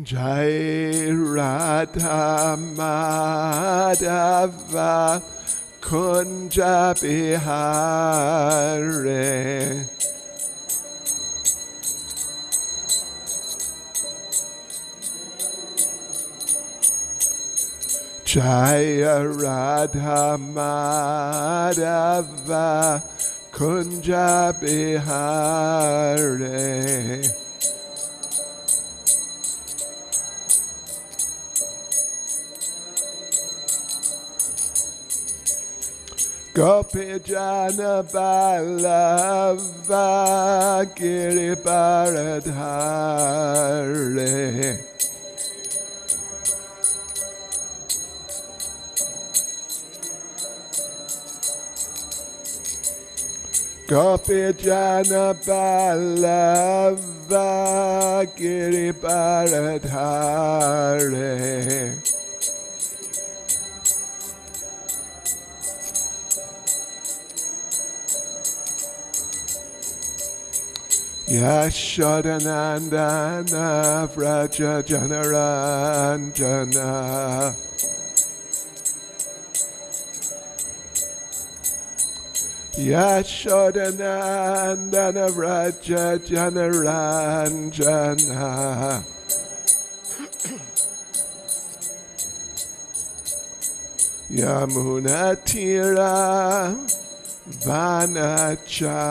Jai Radha Madhava Kunja Bihare Jaya Radha Madhava Kunja Bihare Gopi Jana Ballava Giri Baradhare Gopi Jana Ballava Giri Baradhare Yashodanandana Vraja Janaranjana Yashodanandana Vraja Janaranjana Yamunatira Vanachare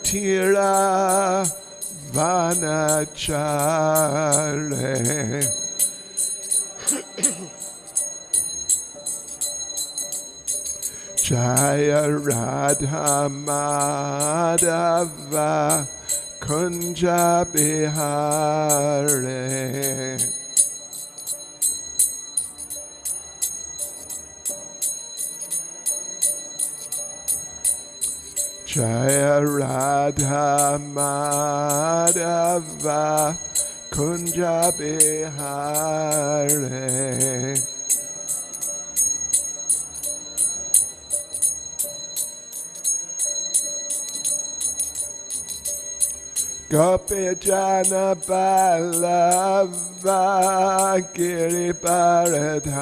Yamunatira Vanachare Jaya Radha Madhava Kunja Bihare Jaya Radha Madhava Kunja Bihare Gopi Jana Ballava Giri Baradhare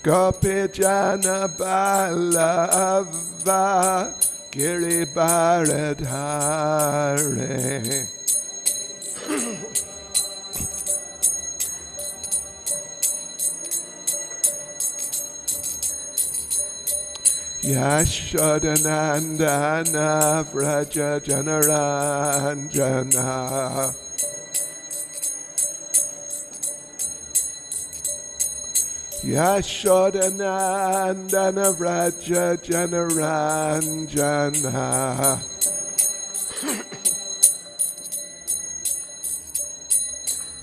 Gopi Jana Ballava Giri Baradhare Yashodanandana Vraja Janaranjana Yashodanandana Vraja Janaranjana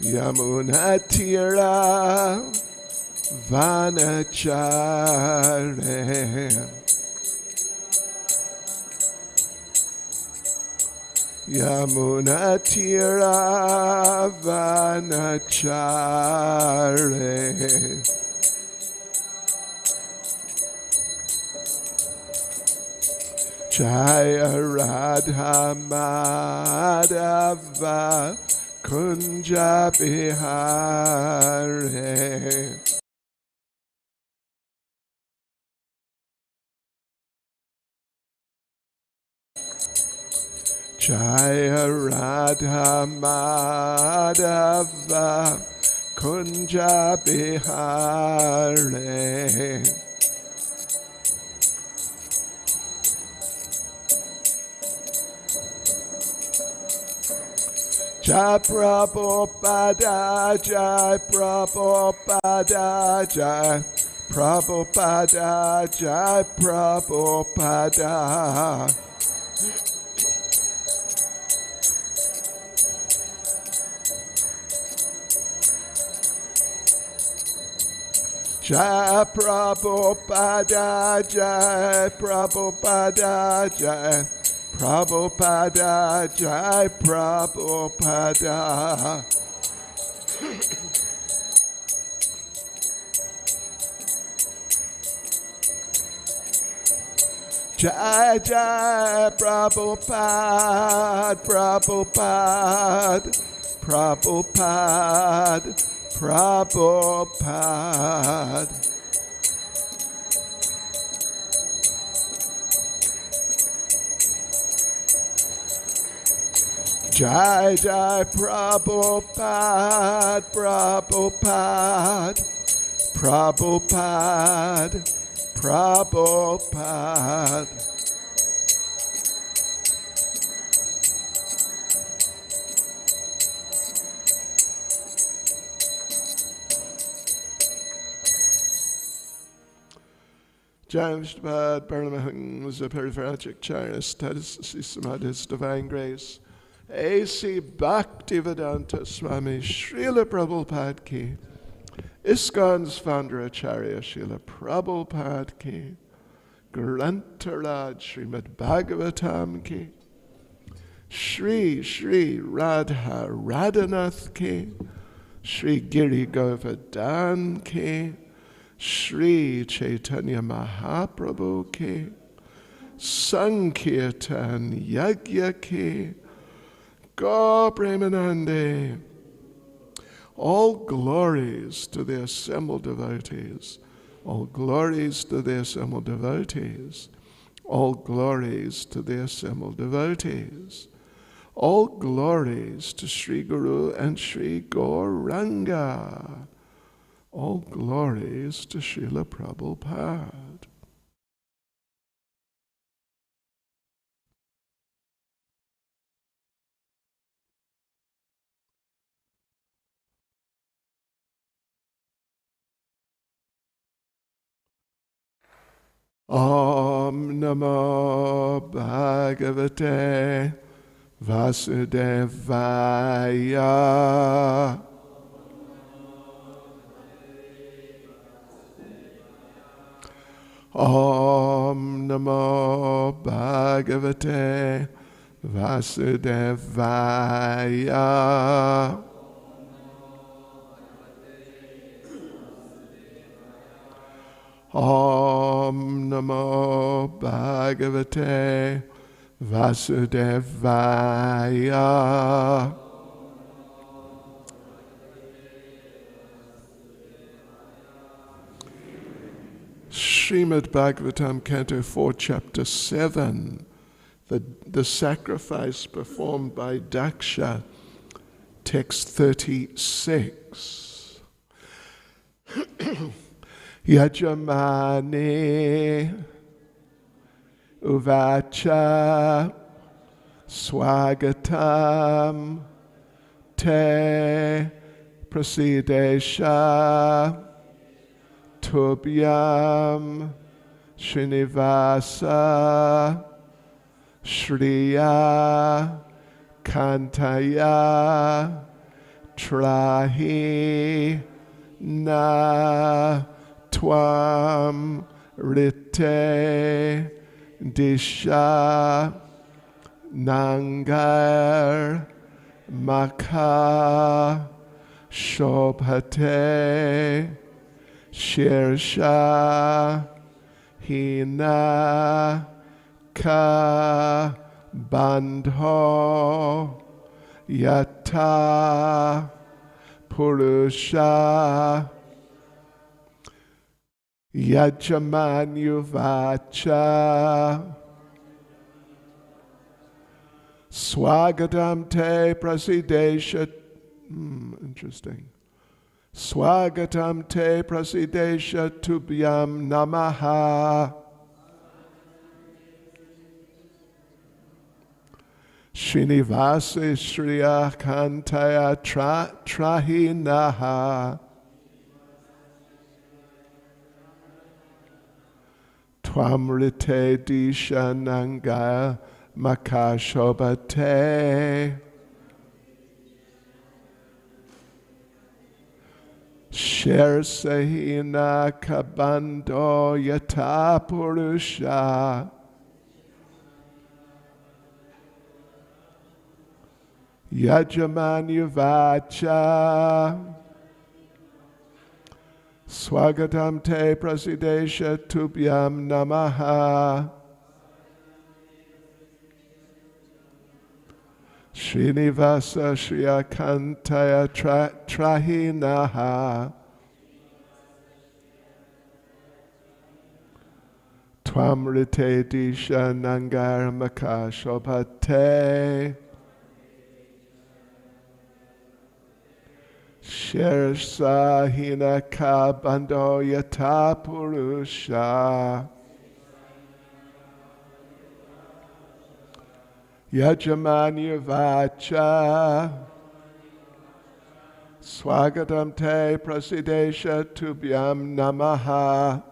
Yamunatira Vanachare Yamunatira Vanachare Jaya Radha Madhava Kunja Bihare Jaya Radha Madhava Kunja Bihare Jai Prabhupada, Jai Prabhupada, Jai Prabhupada, Jai Prabhupada. Jai Prabhupada, Jai Prabhupada, Jai Prabhupada, Jai Prabhupada. Jai Jai Prabhupada, Prabhupada, Prabhupada, Prabhupada. Jai Jai Prabhupada, Prabhupada, Prabhupada, Prabhupada. Jai Srimad Bhagavatam, the Parivrajic Charya, Status Srimad, His Divine Grace. A.C. Bhaktivedanta Swami Srila Prabhupada Ki. ISKCON's founder Acharya Srila Prabhupada Ki. Grantaraj Srimad Bhagavatam Ki. Shri Shri Radha Radhanath Ki. Shri Giri Govardhan Ki. Shri Chaitanya Mahaprabhu Ki. Sankirtan Yagya Ki. Go Premanande. All glories to the assembled devotees. All glories to the assembled devotees. All glories to the assembled devotees. All glories to Sri Guru and Sri Gauranga. All glories to Srila Prabhupada. Om Namo Bhagavate Vasudevaya. Om Namo Bhagavate Vasudevaya. Om Namo Bhagavate Vasudevaya. Srimad Bhagavatam, Canto 4, Chapter 7, the sacrifice performed by Daksha, text 36. Yajamani Uvacha Swagatam Te Prasidesha Tubhyam Srinivasa Shriya Kantaya Trahi Na Twam Rite Disha Nangar Makha Shobhate Shirsha Hina Ka Bandho Yata Purusha Yajamanyuvacha Swagatam te prasidesha. Interesting. Swagatam te prasidesha tubhyam namaha. Srinivasa Shriya Kantaya Trahinaha Twamrite Dishanangaya Makashobate Sher Sahina Kabando Yata Purusha Yajamanya Vacha Swagatam Te Prasidesha Tubhyam Namaha Srinivasa Shriyakantaya Trahinaha Twamrite Disha Nangaramaka Shobhate Shersahina Kabando Yata Purusha Yajamanya Vacha Swagatam Te Prasidesha Tubhyam Namaha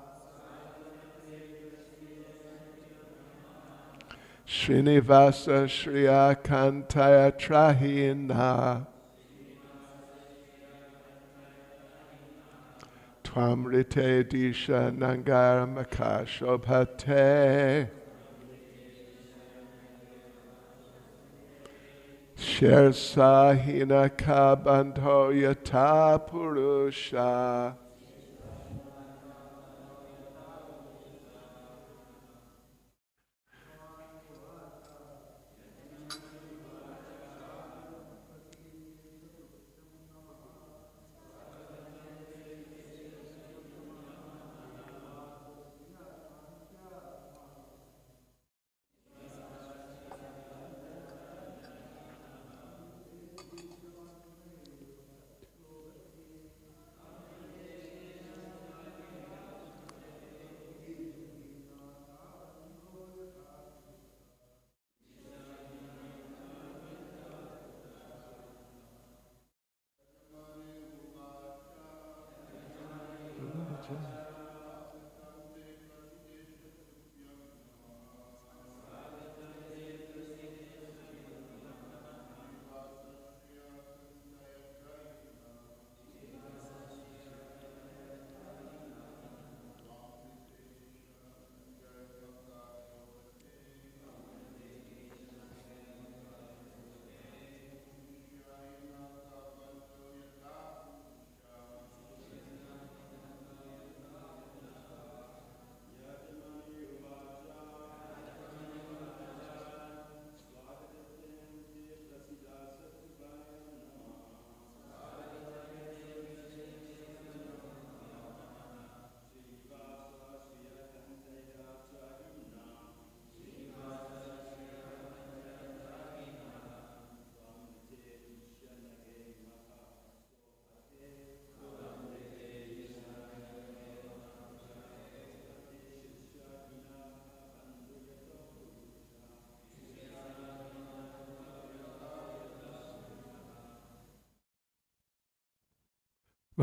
Srinivasa Shriyakantaya Trahina Twamrite Disha Nangaramaka Shobhate Shersahina Kabandho Yata Purusha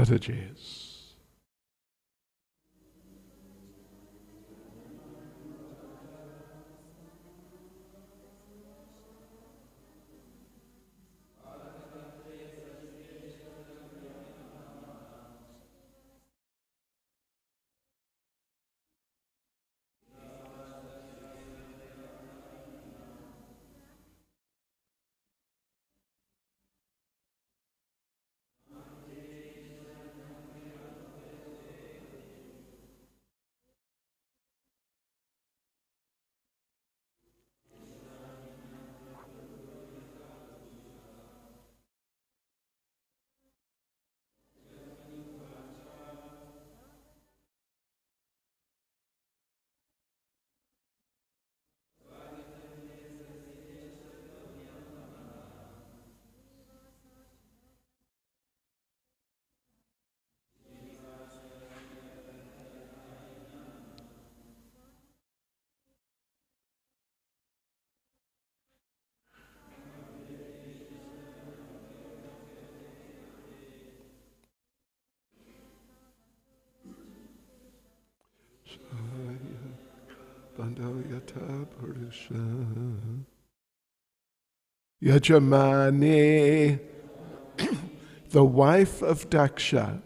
Mataji's. Bandho Yata Purusha Yajamani, the wife of Daksha,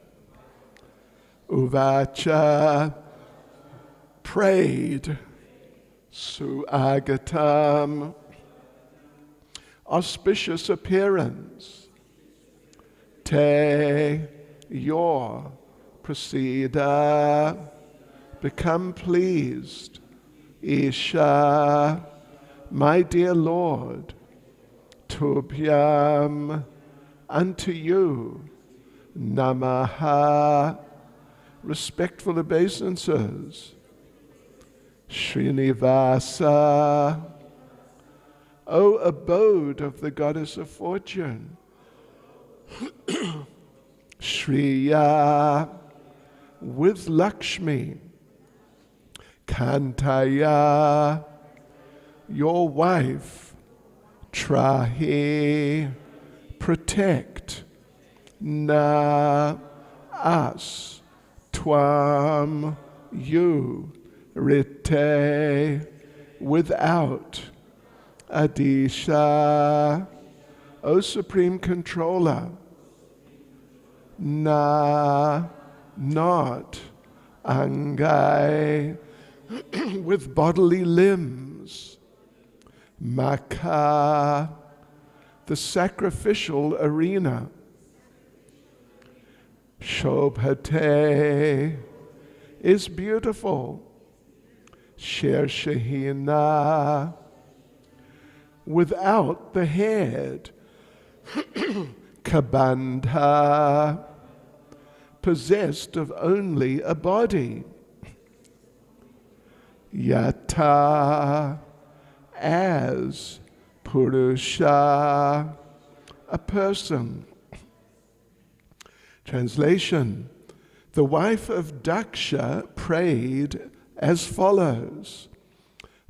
Uvacha, prayed, Suagatam, auspicious appearance, Te, your, Prasida, become pleased, Isha, my dear Lord, Tubhyam, unto you, Namaha, respectful obeisances, Srinivasa, O abode of the goddess of fortune, Shriya, with Lakshmi, Kantaya, your wife, Trahi, protect, Na, us, Twam, you, Rite, without, Adisha, O Supreme Controller, Na, not, Angai, with bodily limbs, Maka, the sacrificial arena, Shobhate, is beautiful, Shershahina, without the head, Kabandha, possessed of only a body, Yata, as Purusha, a person. Translation: the wife of Daksha prayed as follows: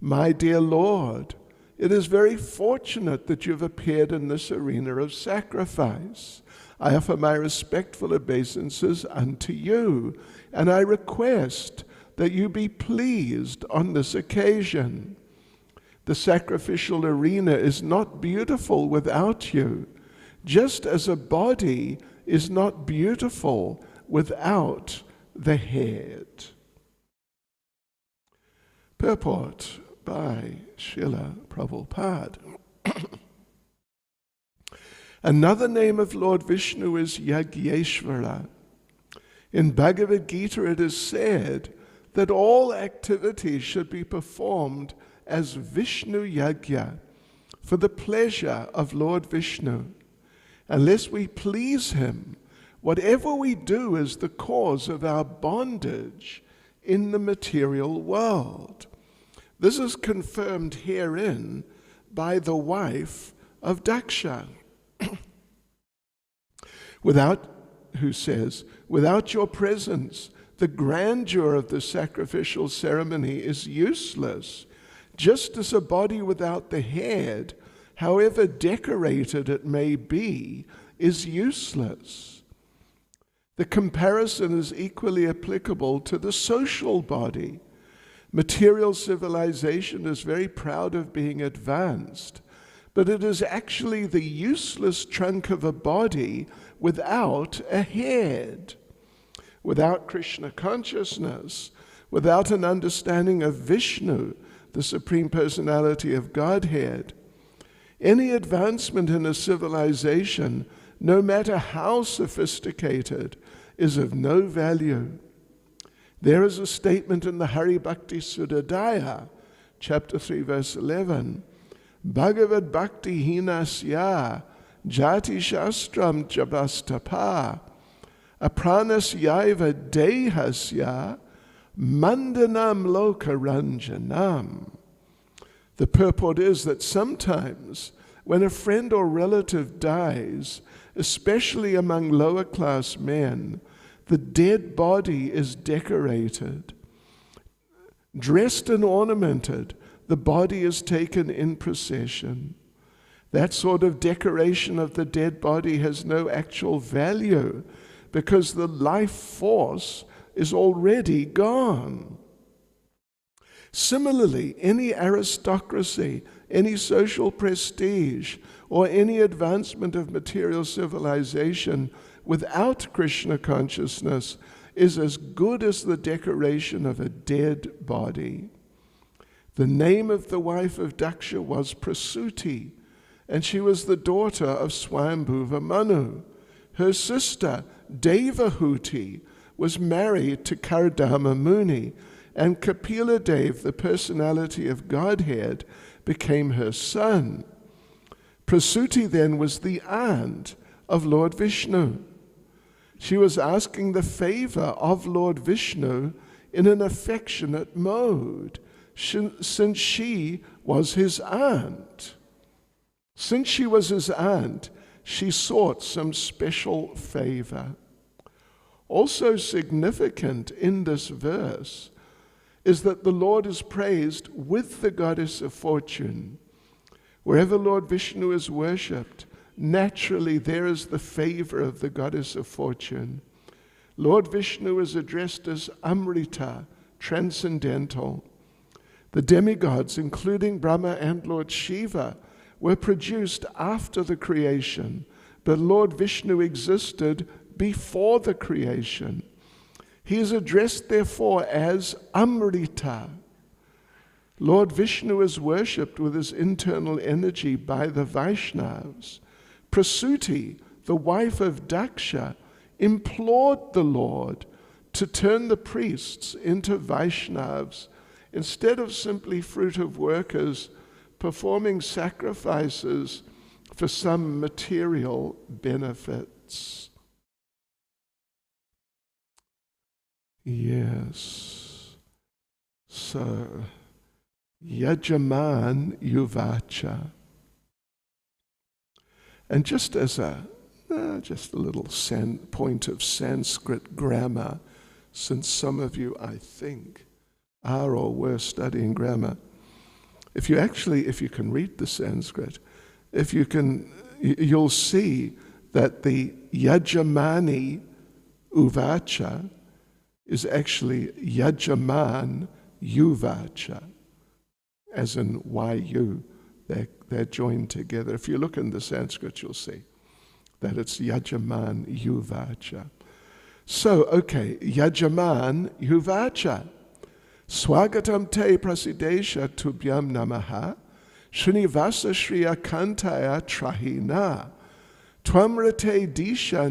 My dear Lord, it is very fortunate that you've appeared in this arena of sacrifice. I offer my respectful obeisances unto you, and I request that you be pleased on this occasion. The sacrificial arena is not beautiful without you, just as a body is not beautiful without the head. Purport by Srila Prabhupada. Another name of Lord Vishnu is Yagyeshvara. In Bhagavad Gita it is said that all activities should be performed as Vishnu Yagya, for the pleasure of Lord Vishnu. Unless we please him, whatever we do is the cause of our bondage in the material world. This is confirmed herein by the wife of Daksha, who says, without your presence, the grandeur of the sacrificial ceremony is useless, just as a body without the head, however decorated it may be, is useless. The comparison is equally applicable to the social body. Material civilization is very proud of being advanced, but it is actually the useless trunk of a body without a head. Without Krishna consciousness, without an understanding of Vishnu, the Supreme Personality of Godhead, any advancement in a civilization, no matter how sophisticated, is of no value. There is a statement in the Hari Bhakti Sudadaya, chapter 3, verse 11, Bhagavad Bhakti Hinasya Jati Shastram Jabastapa Apranasyaiva Dehasya Mandanam Lokaranjanam. The purport is that sometimes when a friend or relative dies, especially among lower class men, the dead body is decorated. Dressed and ornamented, the body is taken in procession. That sort of decoration of the dead body has no actual value because the life force is already gone. Similarly, any aristocracy, any social prestige, or any advancement of material civilization without Krishna consciousness is as good as the decoration of a dead body. The name of the wife of Daksha was Prasuti, and she was the daughter of Swayambhuva Manu. Her sister, Devahuti, was married to Kardama Muni, and Kapila Dev, the personality of Godhead, became her son. Prasuti then was the aunt of Lord Vishnu. She was asking the favor of Lord Vishnu in an affectionate mode, since she was his aunt. Since she was his aunt, she sought some special favor. Also significant in this verse is that the Lord is praised with the goddess of fortune. Wherever Lord Vishnu is worshipped, naturally there is the favor of the goddess of fortune. Lord Vishnu is addressed as Amrita, transcendental. The demigods, including Brahma and Lord Shiva, were produced after the creation, but Lord Vishnu existed before the creation. He is addressed, therefore, as Amrita. Lord Vishnu is worshipped with his internal energy by the Vaishnavas. Prasuti, the wife of Daksha, implored the Lord to turn the priests into Vaishnavas instead of simply fruitive workers performing sacrifices for some material benefits. Yes. So, Yajaman Yuvacha. And just as a little point of Sanskrit grammar, since some of you, I think, are or were studying grammar, if you can read the Sanskrit, you'll see that the Yajamani Uvacha is actually Yajaman Yuvacha, as in YU. They're joined together. If you look in the Sanskrit, you'll see that it's Yajaman Yuvacha. So, okay, Yajaman Yuvacha. Swagatam te prasidesha tubhyam namaha, Srinivasa Shriya Kantaya Trahina, Twamrate Disha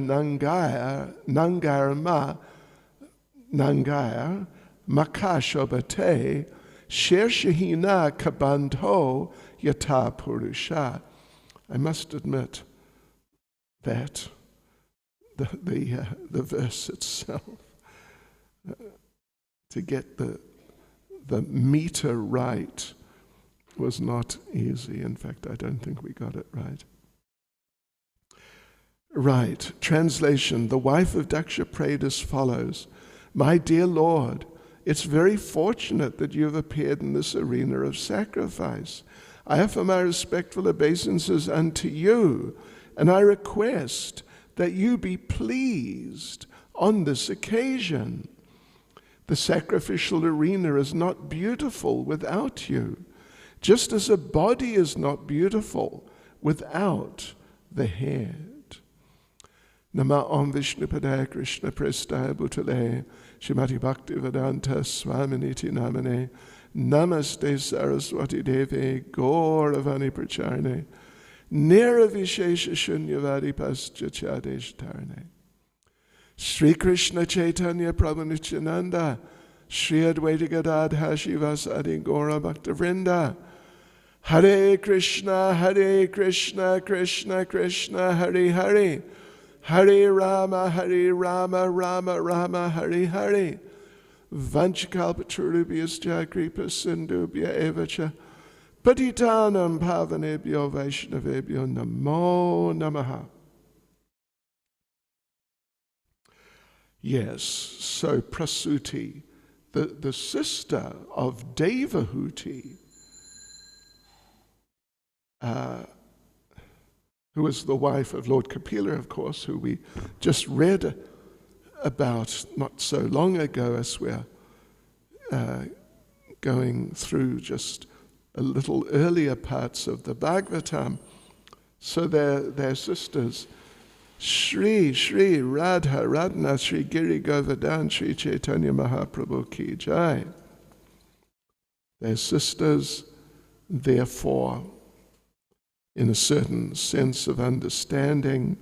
Nangayar Makashobate, Shershahina Kabandho Yata Purusha. I must admit that the verse itself, to get the meter right was not easy. In fact, I don't think we got it right. Right. Translation. The wife of Daksha prayed as follows: My dear Lord, it's very fortunate that you have appeared in this arena of sacrifice. I offer my respectful obeisances unto you, and I request that you be pleased on this occasion. The sacrificial arena is not beautiful without you, just as a body is not beautiful without the head. Nama Om Vishnupadaya Krishna Prestaya Bhutale Shrimati Bhaktivedanta Swaminiti Namane Namaste Saraswati Deve Gauravani Pracharne Niravishesha Shunyavadi Pascha Chadesh Tarne Sri Krishna Chaitanya Prabhu Nityananda Sri Advaita Gadadha Shivasadi Gaura Bhaktavrinda Hare Krishna, Krishna Krishna, Hare Hare, Hare Rama, Rama Rama, Hare Hare. Vanchakalpatarubhyascha kripa sindubhya evacha patitanam pavanebhyo vaishnavebhyo namo namaha. Yes, so Prasuti, the sister of Devahuti, who was the wife of Lord Kapila, of course, who we just read about not so long ago as we're going through just a little earlier parts of the Bhagavatam. So they're sisters. Shri Radha Radhana Shri Giri Govardhan Shri Chaitanya Mahaprabhu Ki Jai. They're sisters, therefore, in a certain sense of understanding,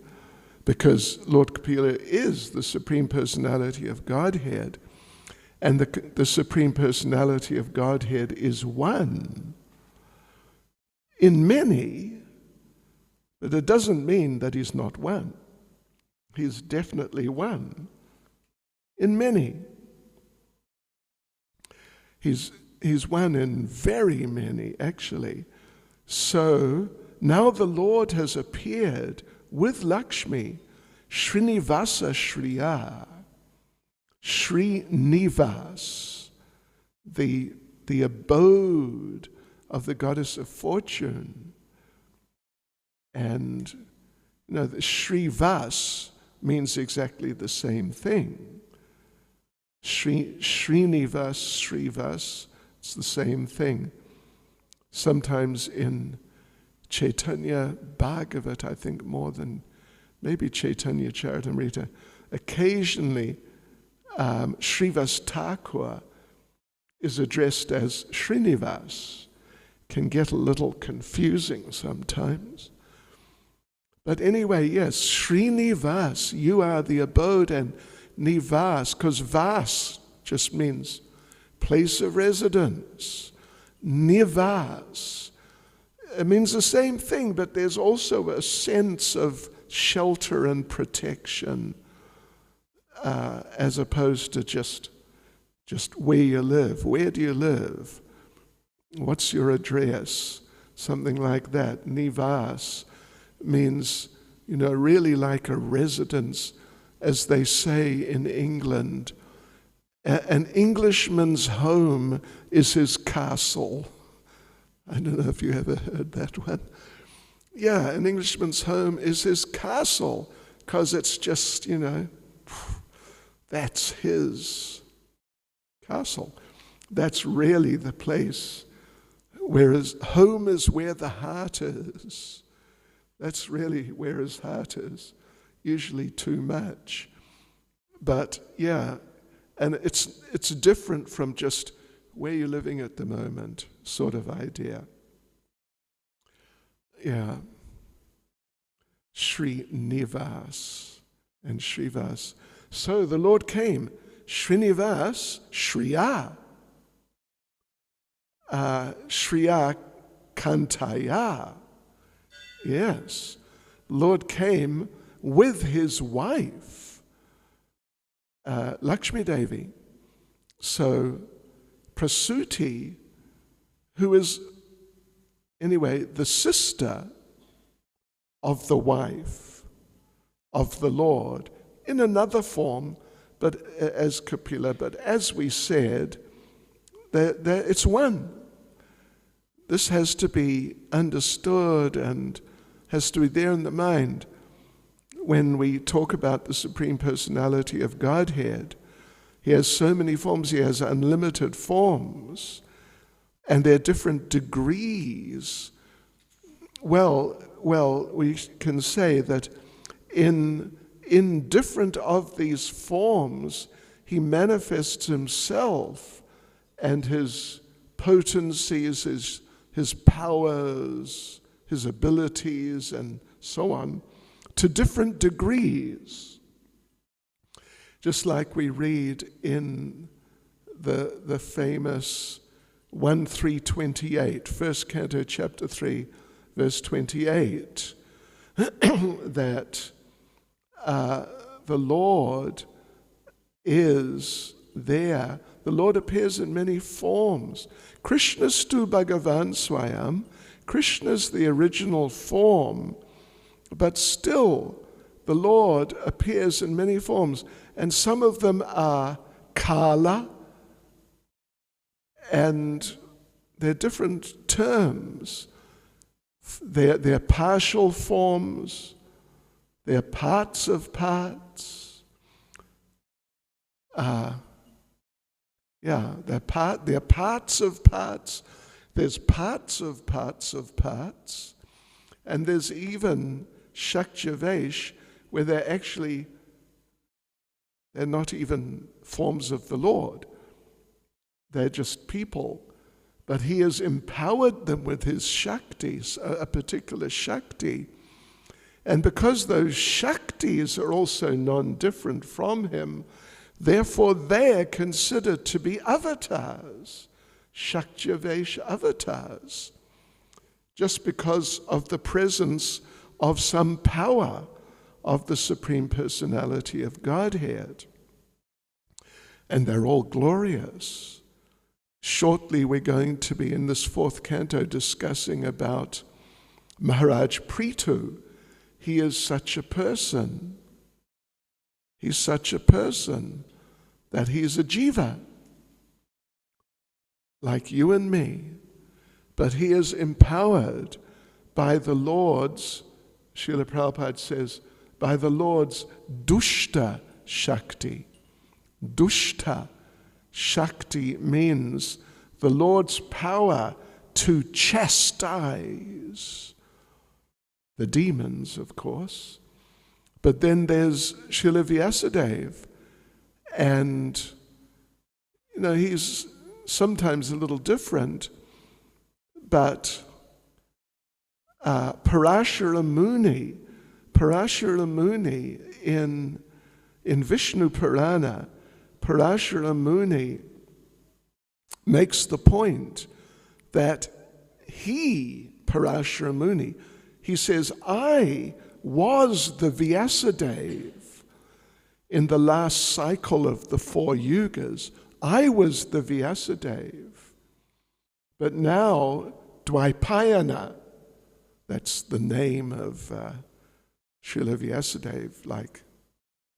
because Lord Kapila is the Supreme Personality of Godhead, and the Supreme Personality of Godhead is one in many, but it doesn't mean that he's not one. He's definitely one in many. He's one in very many, actually. So now the Lord has appeared with Lakshmi, Srinivasa Shriya, Srinivas, the abode of the goddess of fortune. And the Srivas means exactly the same thing. Srinivas, it's the same thing. Sometimes in Chaitanya Bhagavat, I think more than maybe Chaitanya Charitamrita, occasionally Srivas Thakur is addressed as Srinivas. Can get a little confusing sometimes. But anyway, yes, Srinivas, you are the abode, and Nivas, because Vas just means place of residence. Nivas, it means the same thing, but there's also a sense of shelter and protection as opposed to just where you live. Where do you live? What's your address? Something like that. Nivas means, really like a residence, as they say in England. An Englishman's home is his castle. I don't know if you ever heard that one. Yeah, an Englishman's home is his castle, because it's just, that's his castle. That's really the place. Whereas home is where the heart is. That's really where his heart is. Usually too much. But yeah, and it's different from just where you're living at the moment sort of idea. Yeah. Srinivas and Srivas. So the Lord came. Srinivas, Shriya. Shriya Kantaya. Yes. Lord came with his wife, Lakshmi Devi. So Prasuti, who is, anyway, the sister of the wife of the Lord, in another form, but as Kapila, but as we said, it's one. This has to be understood and has to be there in the mind. When we talk about the Supreme Personality of Godhead, he has so many forms, he has unlimited forms, and there are different degrees. Well, we can say that in different of these forms, he manifests himself and his potencies, his powers, his abilities, and so on, to different degrees. Just like we read in the famous 1:3:28, first canto, chapter 3, verse 28, that the Lord is there. The Lord appears in many forms. Krishnastu Bhagavan Swayam. Krishna's the original form, but still the Lord appears in many forms. And some of them are Kala, and they're different terms. They're partial forms. They're parts of parts. Yeah, they're parts of parts. There's parts of parts of parts. And there's even Shakyavesh, where they're not even forms of the Lord. They're just people. But he has empowered them with his Shakti, a particular Shakti. And because those Shaktis are also non-different from him, therefore they are considered to be avatars, Shakyavesh avatars, just because of the presence of some power of the Supreme Personality of Godhead. And they're all glorious. Shortly we're going to be in this 4th canto discussing about Maharaj Prithu. He is such a person. He's such a person that he's a jiva, like you and me. But he is empowered by the Lord's, Srila Prabhupada says, by the Lord's dushta shakti. Dushta shakti means the Lord's power to chastise the demons, of course. But then there's Srila Vyasadeva, and he's sometimes a little different, but Parashara Muni in Vishnu Purana, Parashara Muni makes the point that Parashara Muni, he says, I was the Vyasadeva in the last cycle of the 4 yugas. I was the Vyasadeva. But now, Dvaipayana, that's the name of Srila Vyasadeva, like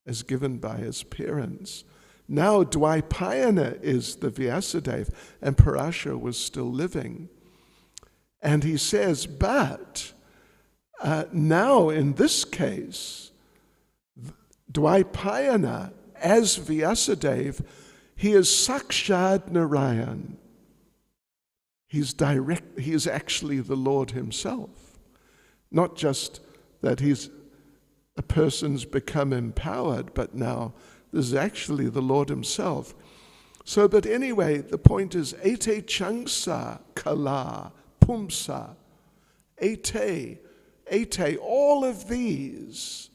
as given by his parents. Now Dvaipayana is the Vyasadeva, and Parashara was still living. And he says, but now in this case, Dvaipayana, as Vyasadeva, he is Sakshad Narayan. He is actually the Lord himself. Not just that a person's become empowered, but now this is actually the Lord himself. So, but anyway, the point is, ete changsa kala pumsa, ete, all of these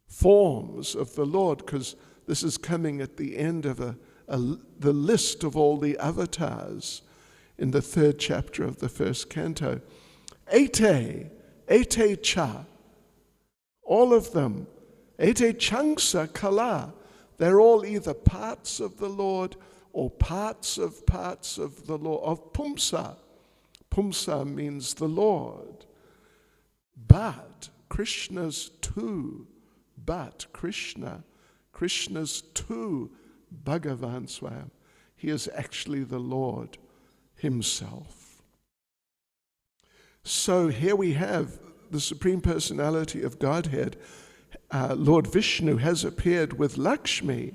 forms of the Lord, because this is coming at the end of the list of all the avatars in the 3rd chapter of the 1st canto. Ete cha, all of them, ete changsa kala, they're all either parts of the Lord or parts of the Lord, of Pumsa. Pumsa means the Lord. But Krishna's too, Krishna's too, Bhagavan Swayam. He is actually the Lord himself. So here we have the Supreme Personality of Godhead. Lord Vishnu has appeared with Lakshmi,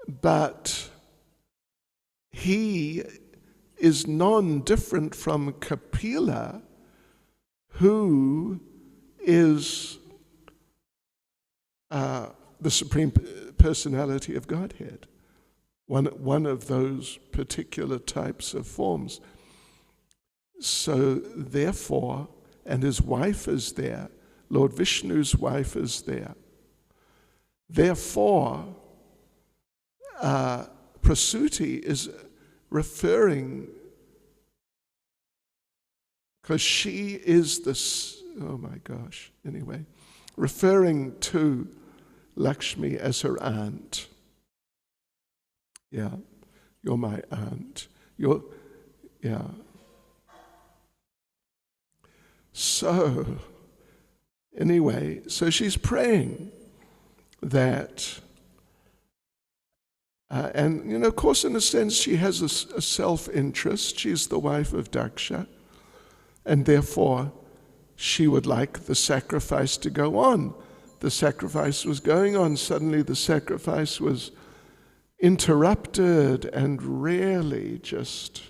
but he is non-different from Kapila, who is the Supreme Personality of Godhead, one of those particular types of forms. So therefore, and his wife is there, Lord Vishnu's wife is there. Therefore, Prasuti is referring, because she is this, referring to Lakshmi as her aunt. Yeah, you're my aunt. So, anyway, so she's praying that, and of course, in a sense, she has a self-interest. She's the wife of Daksha, and therefore, she would like the sacrifice to go on. The sacrifice was going on. Suddenly, the sacrifice was interrupted and rarely, just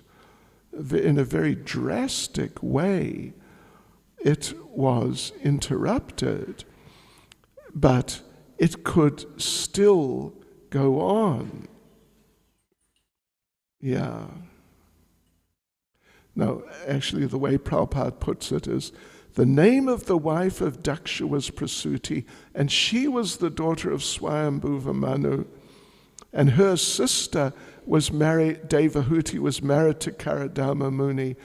in a very drastic way, it was interrupted, but it could still go on. Yeah. No, actually the way Prabhupada puts it is, the name of the wife of Daksha was Prasuti, and she was the daughter of Swayambhuva Manu, and her sister was married, Devahuti was married to Karadama Muni.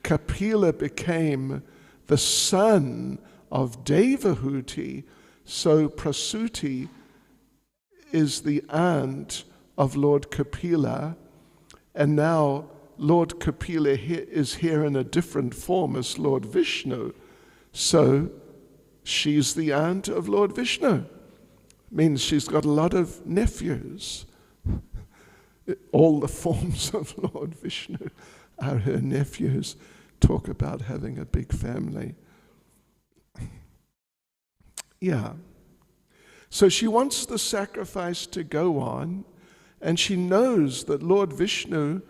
Kapila became the son of Devahuti, so Prasuti is the aunt of Lord Kapila, and now Lord Kapila is here in a different form as Lord Vishnu. So she's the aunt of Lord Vishnu. Means she's got a lot of nephews. All the forms of Lord Vishnu are her nephews. Talk about having a big family. Yeah. So she wants the sacrifice to go on, and she knows that Lord Vishnu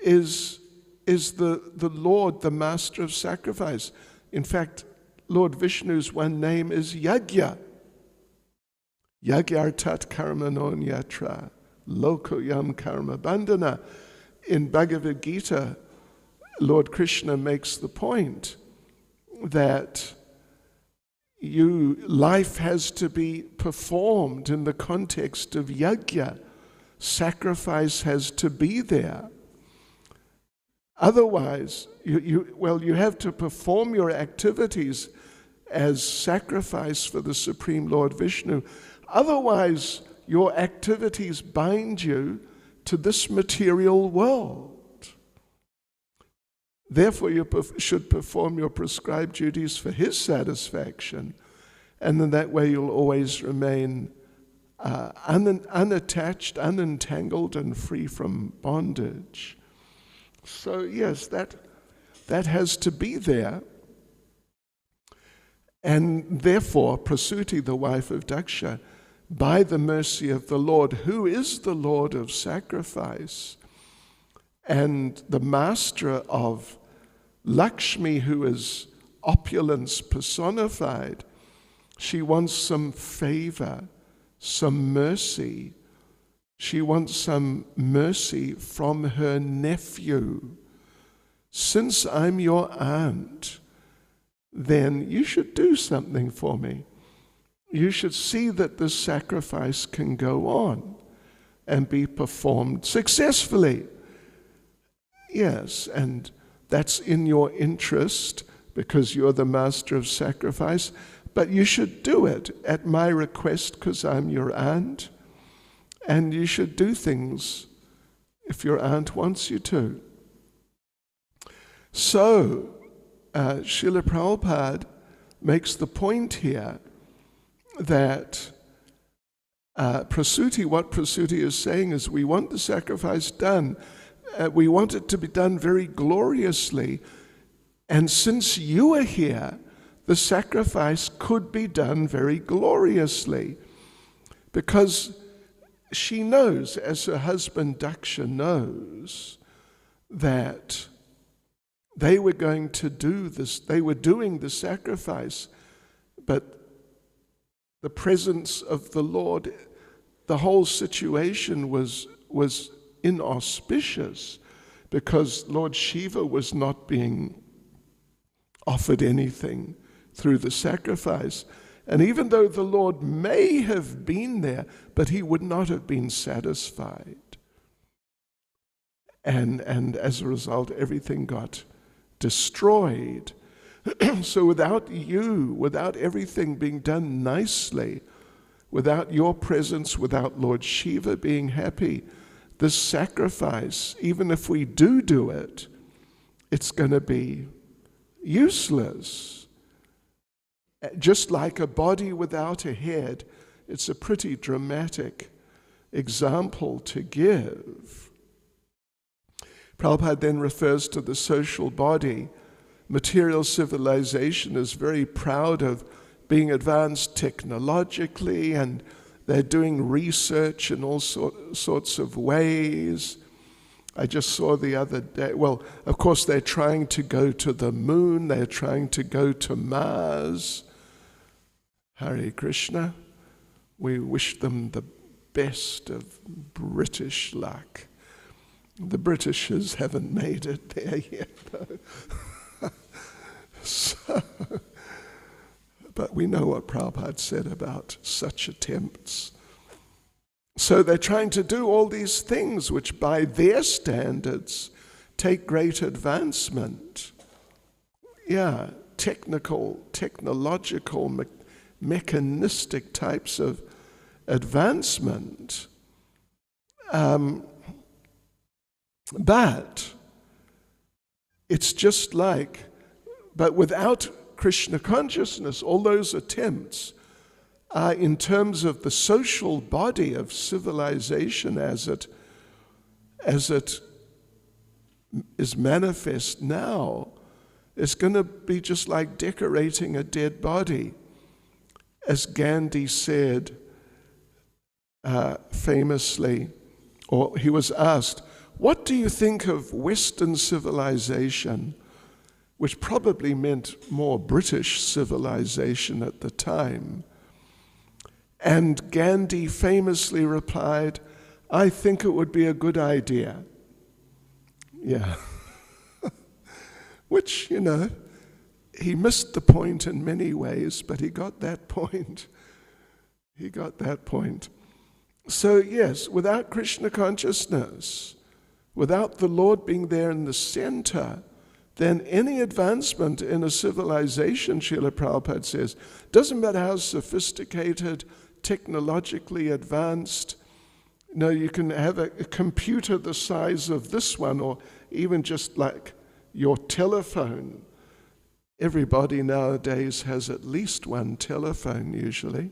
is the Lord, the master of sacrifice. In fact, Lord Vishnu's one name is Yagya. Yagyartat karmanon yatra, lokoyam karma bandhana. In Bhagavad Gita, Lord Krishna makes the point that life has to be performed in the context of yagya. Sacrifice has to be there. Otherwise, you have to perform your activities as sacrifice for the Supreme Lord Vishnu. Otherwise, your activities bind you to this material world. Therefore, you should perform your prescribed duties for his satisfaction, and then that way you'll always remain unattached, unentangled, and free from bondage. So yes, that has to be there. And therefore, Prasuti, the wife of Daksha, by the mercy of the Lord, who is the Lord of sacrifice, and the master of Lakshmi, who is opulence personified, she wants some favor, some mercy. She wants some mercy from her nephew. Since I'm your aunt, then you should do something for me. You should see that this sacrifice can go on and be performed successfully. Yes, and that's in your interest because you're the master of sacrifice, but you should do it at my request because I'm your aunt. And you should do things if your aunt wants you to. So, Srila Prabhupada makes the point here that what Prasuti is saying is we want the sacrifice done. We want it to be done very gloriously. And since you are here, the sacrifice could be done very gloriously. Because she knows, as her husband Daksha knows, that they were going to do this, they were doing the sacrifice, but the presence of the Lord, the whole situation was inauspicious because Lord Shiva was not being offered anything through the sacrifice. And even though the Lord may have been there, but he would not have been satisfied. And as a result, everything got destroyed. So without you, without everything being done nicely, without your presence, without Lord Shiva being happy, this sacrifice, even if we do it, it's going to be useless. Just like a body without a head, it's a pretty dramatic example to give. Prabhupada then refers to the social body. Material civilization is very proud of being advanced technologically and They're doing research in all sorts of ways. I just saw the other day, well, of course, they're trying to go to the moon. They're trying to go to Mars. Hare Krishna. We wish them the best of British luck. The Britishers haven't made it there yet, though. But we know what Prabhupada said about such attempts. So they're trying to do all these things which by their standards take great advancement. Yeah, technological, mechanistic types of advancement. But it's just like, but without Krishna consciousness, all those attempts are in terms of the social body of civilization as it is manifest now, it's going to be just like decorating a dead body. As Gandhi said famously, or he was asked, what do you think of Western civilization, which probably meant more British civilization at the time? And Gandhi famously replied, I think it would be a good idea. Yeah. Which, he missed the point in many ways, but he got that point. He got that point. So yes, without Krishna consciousness, without the Lord being there in the center, then any advancement in a civilization, Srila Prabhupada says, doesn't matter how sophisticated, technologically advanced, you can have a computer the size of this one, or even just like your telephone. Everybody nowadays has at least one telephone usually,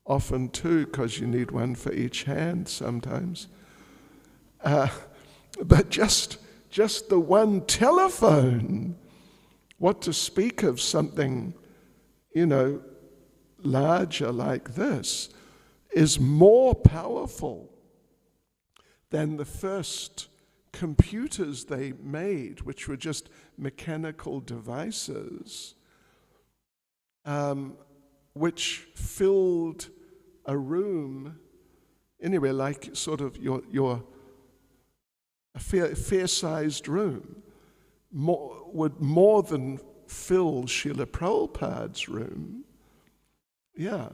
often two, because you need one for each hand sometimes. But just the one telephone, what to speak of something, larger like this, is more powerful than the first computers they made, which were just mechanical devices, which filled a room, anyway, like sort of your a fair-sized room, would more than fill Srila Prabhupada's room. Yeah,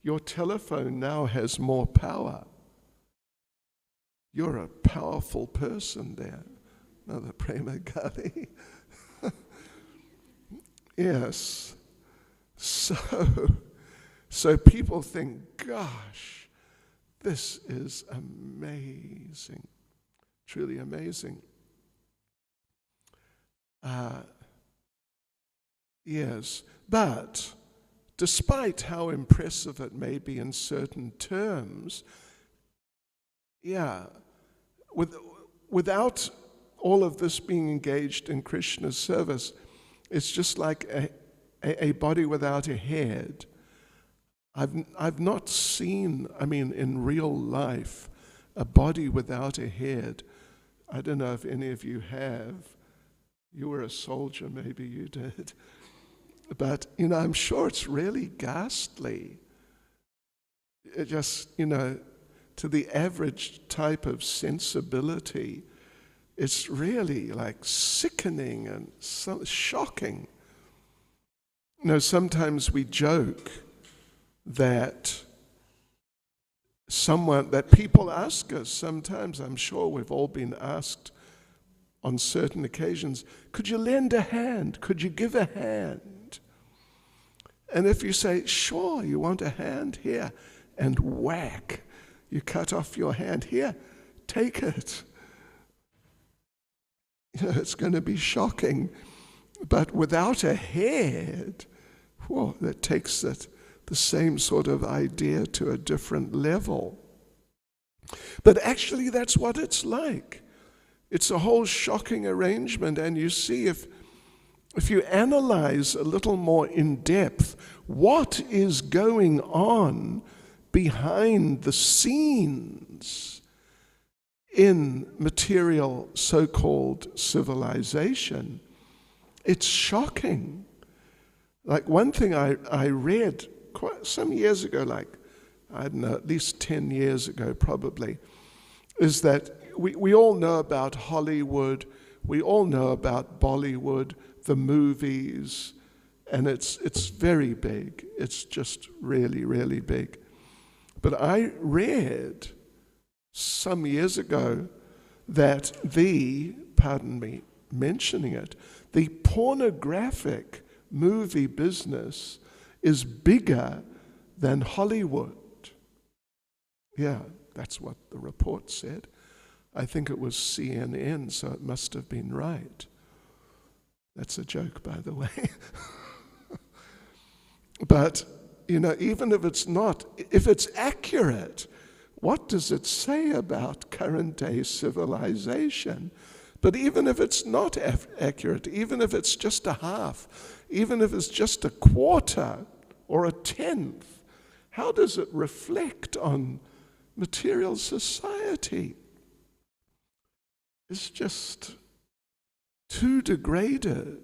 your telephone now has more power. You're a powerful person there. Another Prema Gali. Yes. So people think, gosh, this is amazing. Truly amazing. Yes, but despite how impressive it may be in certain terms, without all of this being engaged in Krishna's service, it's just like a body without a head. I've not seen, in real life, a body without a head. I don't know if any of you have. You were a soldier, maybe you did. But, I'm sure it's really ghastly. It just, to the average type of sensibility, it's really like sickening and shocking. Sometimes we joke that people ask us sometimes, I'm sure we've all been asked on certain occasions, could you lend a hand? Could you give a hand? And if you say, sure, you want a hand? Here, and whack, you cut off your hand. Here, take it. It's going to be shocking. But without a head, that takes it, the same sort of idea to a different level. But actually, that's what it's like. It's a whole shocking arrangement, and you see, if you analyze a little more in depth what is going on behind the scenes in material so-called civilization. It's shocking. Like one thing I read quite some years ago, like, I don't know, at least 10 years ago probably, is that we all know about Hollywood, we all know about Bollywood, the movies, and it's very big. It's just really, really big. But I read some years ago that pardon me mentioning it, the pornographic movie business is bigger than Hollywood. Yeah, that's what the report said. I think it was CNN, so it must have been right. That's a joke, by the way. But, even if it's not, if it's accurate, what does it say about current day civilization? But even if it's not accurate, even if it's just a half, even if it's just a quarter or a tenth, how does it reflect on material society? It's just too degraded.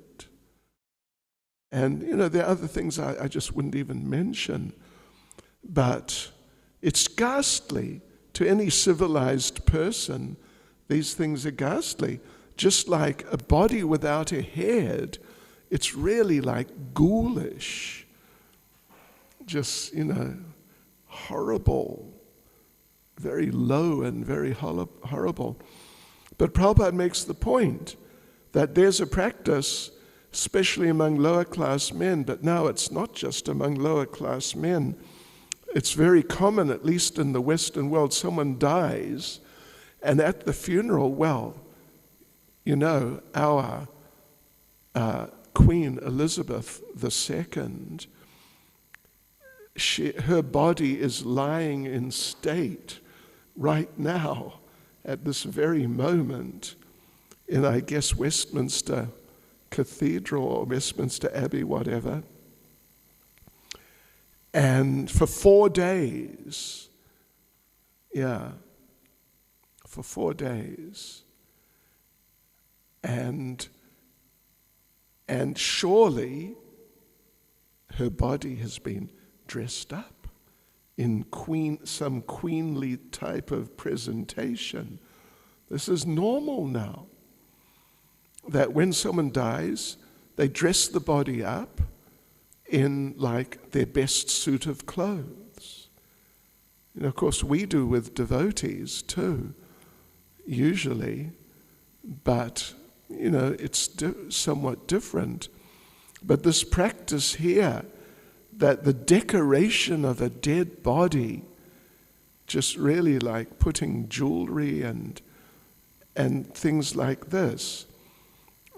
And, there are other things I just wouldn't even mention, but it's ghastly to any civilized person. These things are ghastly. Just like a body without a head, it's really like ghoulish. Just, horrible. Very low and very horrible. But Prabhupada makes the point that there's a practice, especially among lower class men, but now it's not just among lower class men. It's very common, at least in the Western world, someone dies, and at the funeral, our Queen Elizabeth II, her body is lying in state right now at this very moment in, I guess, Westminster Cathedral or Westminster Abbey, whatever. And for 4 days, for 4 days. And surely her body has been dressed up in some queenly type of presentation. This is normal now. That when someone dies, they dress the body up in like their best suit of clothes. Of course, we do with devotees too, usually, but it's somewhat different. But this practice here, that the decoration of a dead body, just really like putting jewelry and things like this,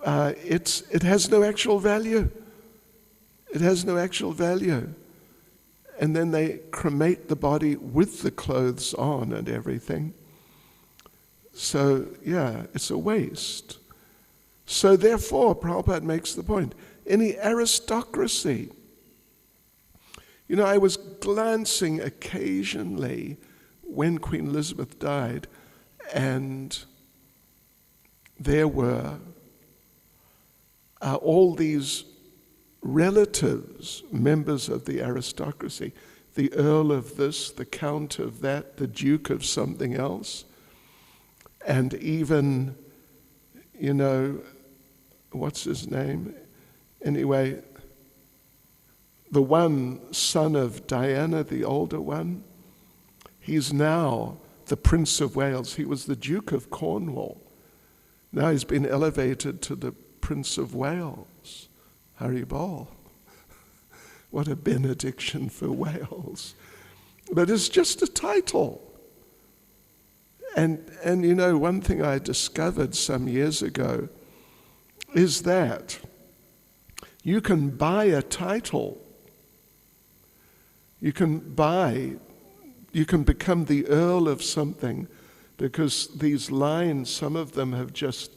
it has no actual value. It has no actual value. And then they cremate the body with the clothes on and everything. So, it's a waste. So therefore, Prabhupada makes the point, any aristocracy, I was glancing occasionally when Queen Elizabeth died, and there were all these relatives, members of the aristocracy, the Earl of this, the Count of that, the Duke of something else, and even, what's his name? Anyway, the one son of Diana, the older one, he's now the Prince of Wales. He was the Duke of Cornwall. Now he's been elevated to the Prince of Wales. Haribol. What a benediction for Wales. But it's just a title. And one thing I discovered some years ago is that you can buy a title. You can become the Earl of something, because these lines, some of them have just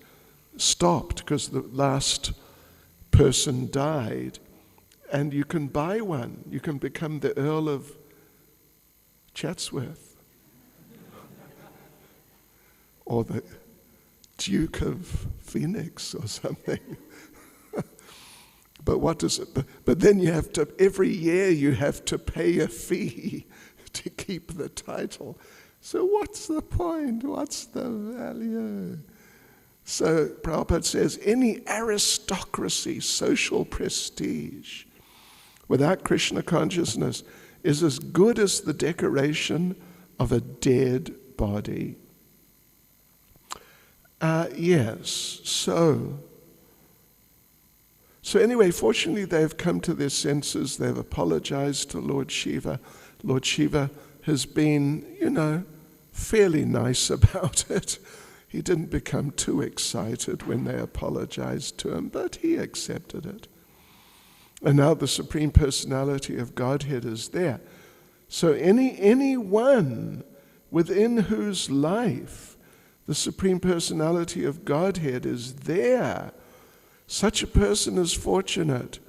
stopped because the last person died, and you can buy one. You can become the Earl of Chatsworth. Or the Duke of Phoenix or something. But what does it? But then you have to, every year you have to pay a fee to keep the title. So what's the point? What's the value? So Prabhupada says, any aristocracy, social prestige, without Krishna consciousness is as good as the decoration of a dead body. Yes, so anyway, fortunately they've come to their senses, they've apologized to Lord Shiva. Lord Shiva has been, fairly nice about it. He didn't become too excited when they apologized to him, but he accepted it. And now the Supreme Personality of Godhead is there. So anyone within whose life the Supreme Personality of Godhead is there, such a person is fortunate.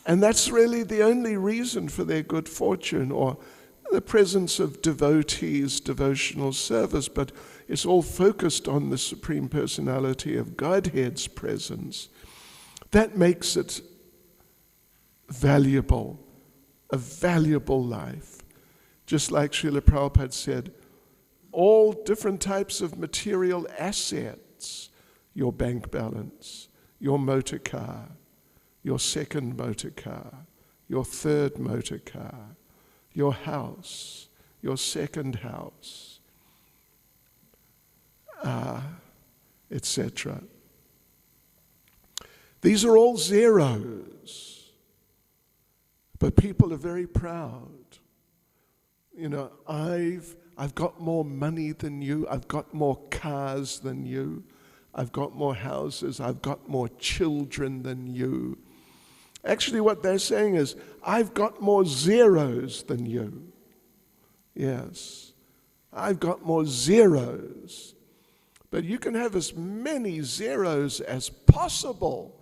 And that's really the only reason for their good fortune, or the presence of devotees, devotional service, but it's all focused on the Supreme Personality of Godhead's presence. That makes it valuable, a valuable life. Just like Srila Prabhupada said, all different types of material assets, your bank balance, your motor car, your second motor car, your third motor car, your house, your second house, etc. These are all zeros, but people are very proud. I've got more money than you, I've got more cars than you, I've got more houses, I've got more children than you. Actually, what they're saying is, I've got more zeros than you. Yes, I've got more zeros. But you can have as many zeros as possible.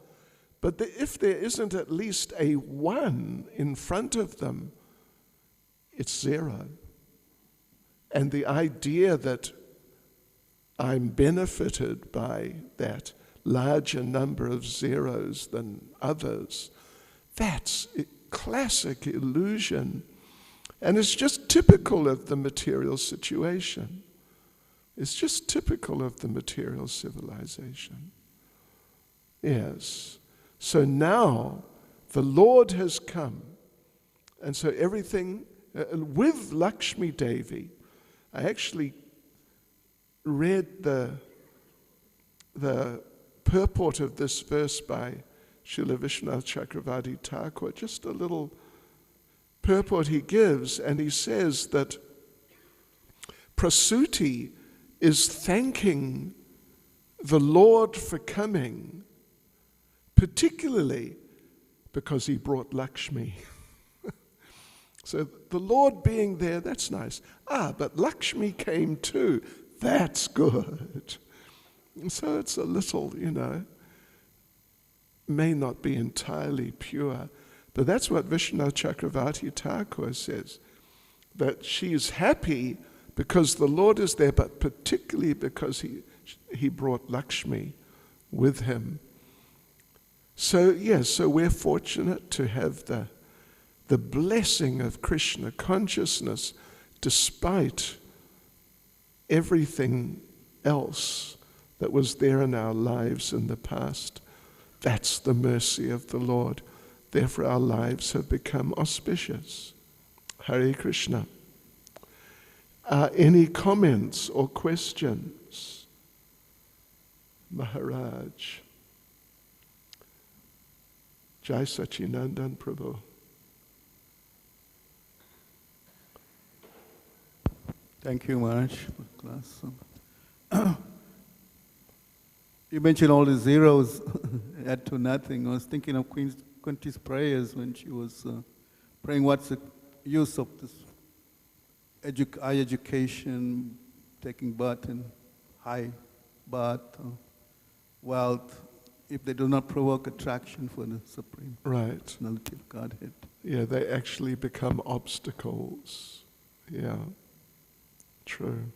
But if there isn't at least a 1 in front of them, it's 0. And the idea that I'm benefited by that larger number of zeros than others, that's a classic illusion. And it's just typical of the material situation. It's just typical of the material civilization. Yes. So now the Lord has come. And so everything, with Lakshmi Devi, I actually read the purport of this verse by Srila Vishwanath Chakravarti Thakur, just a little purport he gives, and he says that Prasuti is thanking the Lord for coming, particularly because he brought Lakshmi. So the Lord being there, that's nice. But Lakshmi came too. That's good. And so it's a little, may not be entirely pure. But that's what Vishwanath Chakravarti Thakur says, that she is happy because the Lord is there, but particularly because he brought Lakshmi with him. So, yes, so we're fortunate to have the blessing of Krishna consciousness despite everything else that was there in our lives in the past. That's the mercy of the Lord. Therefore our lives have become auspicious. Hare Krishna. Any comments or questions? Maharaj. Jai Sachinandan Prabhu. Thank you, Maharaj, for class. You mentioned all the zeros add to nothing. I was thinking of Queen Kunti's prayers when she was praying, what's the use of this high education, taking birth in high birth, wealth, if they do not provoke attraction for the Supreme Right. Personality of Godhead. Yeah, they actually become obstacles. Yeah. True.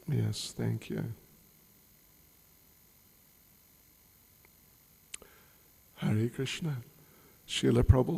Yes, thank you. Hare Krishna. Srila Prabhupada.